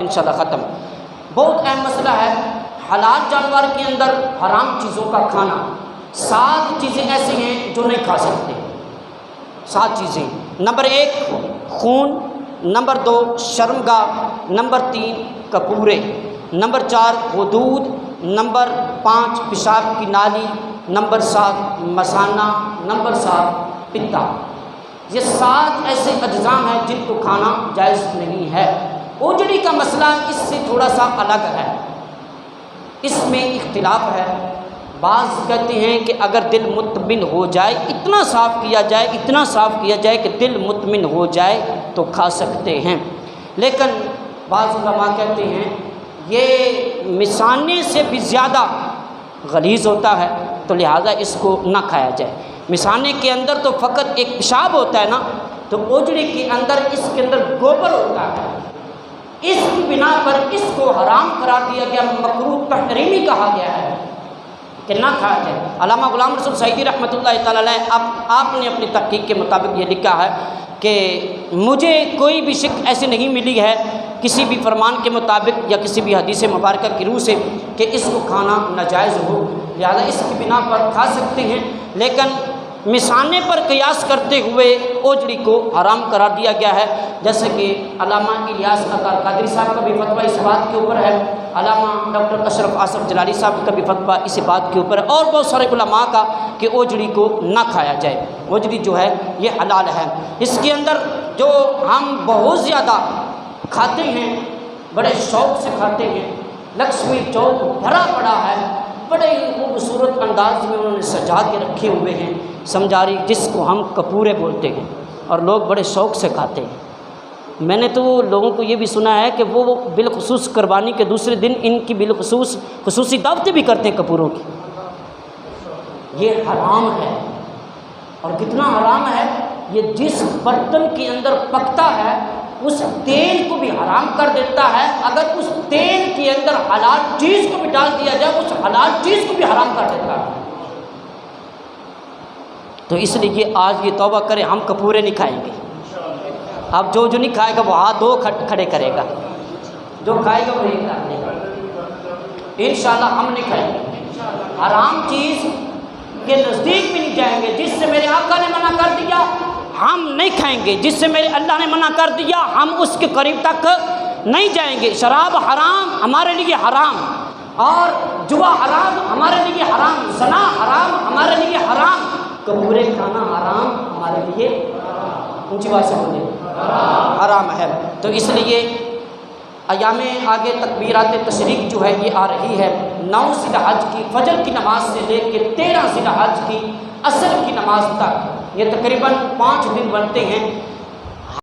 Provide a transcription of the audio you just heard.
انشاءاللہ ختم۔ بہت اہم مسئلہ ہے حلال جانور کے اندر حرام چیزوں کا کھانا۔ 7 چیزیں ایسی ہیں جو نہیں کھا سکتے۔ 7 چیزیں: نمبر 1 خون، نمبر 2 شرمگاہ، نمبر 3 کپورے، نمبر 4 حدود، نمبر 5 پیشاب کی نالی، نمبر 7 مثانہ، نمبر 7 پتا۔ یہ 7 ایسے اجزام ہیں جن کو کھانا جائز نہیں ہے۔ اوجڑی کا مسئلہ اس سے تھوڑا سا الگ ہے، اس میں اختلاف ہے۔ بعض کہتے ہیں کہ اگر دل مطمئن ہو جائے، اتنا صاف کیا جائے کہ دل مطمئن ہو جائے تو کھا سکتے ہیں، لیکن بعض علماء کہتے ہیں یہ مثانے سے بھی زیادہ غلیظ ہوتا ہے تو لہٰذا اس کو نہ کھایا جائے۔ مثانے کے اندر تو فقط ایک پیشاب ہوتا ہے نا، تو اوجڑی کے اندر اس کے اندر گوبر ہوتا ہے، اس کی بنا پر اس کو حرام قرار دیا گیا، مکروہ تحریمی کہا گیا ہے کہ نہ کھایا جائے۔ علامہ غلام رسول سعیدی رحمۃ اللہ تعالی علیہ آپ نے اپنی تحقیق کے مطابق یہ لکھا ہے کہ مجھے کوئی بھی شک ایسی نہیں ملی ہے کسی بھی فرمان کے مطابق یا کسی بھی حدیث مبارکہ کی روح سے کہ اس کو کھانا ناجائز ہو، لہذا اس کی بنا پر کھا سکتے ہیں، لیکن مثانے پر قیاس کرتے ہوئے اوجڑی کو حرام قرار دیا گیا ہے، جیسے کہ علامہ الیاس اطہر قادری صاحب کا بھی فتویٰ اس بات کے اوپر ہے، علامہ ڈاکٹر اشرف آصف جلالی صاحب کا بھی فتویٰ اس بات کے اوپر ہے، اور بہت سارے علماء کا کہ اوجڑی کو نہ کھایا جائے۔ اوجڑی جو ہے یہ حلال ہے۔ اس کے اندر جو ہم بہت زیادہ کھاتے ہیں، بڑے شوق سے کھاتے ہیں، لکشمی چوک بھرا پڑا ہے، بڑے ہی خوبصورت انداز میں انہوں نے سجا کے رکھے ہوئے ہیں سمجھاری، جس کو ہم کپورے بولتے ہیں، اور لوگ بڑے شوق سے کھاتے ہیں۔ میں نے تو لوگوں کو یہ بھی سنا ہے کہ وہ بالخصوص قربانی کے دوسرے دن ان کی خصوصی دعوتیں بھی کرتے ہیں کپوروں کی۔ یہ حرام ہے، اور کتنا حرام ہے، یہ جس برتن کے اندر پکتا ہے اس تیل کو بھی حرام کر دیتا ہے، اگر اس تیل کے اندر حلال چیز کو بھی ڈال دیا جائے اس حلال چیز کو بھی حرام کر دیتا ہے۔ تو اس لیے آج یہ توبہ کرے، ہم کپورے نہیں کھائیں گے۔ اب جو نہیں کھائے گا وہ ہاتھ 2 کھڑے کرے گا، جو کھائے گا وہ ایک کر لے گا۔ انشاءاللہ ہم نہیں کھائیں گے، حرام چیز کے نزدیک بھی نہیں جائیں گے۔ جس سے میرے آقا نے منع کر دیا ہم نہیں کھائیں گے، جس سے میرے اللہ نے منع کر دیا ہم اس کے قریب تک نہیں جائیں گے۔ شراب حرام ہمارے لیے حرام، اور جوا حرام ہمارے لیے حرام، زنا حرام ہمارے لیے حرام، کپورے کھانا حرام ہمارے لیے، اونچی بات سے بولے، حرام ہے۔ تو اس لیے ایام آگے تکبیرات تشریق جو ہے یہ آ رہی ہے، 9 ذی الحج کی فجر کی نماز سے لے کے 13 ذی الحج کی عصر کی نماز تک، یہ تقریباً 5 دن بنتے ہیں۔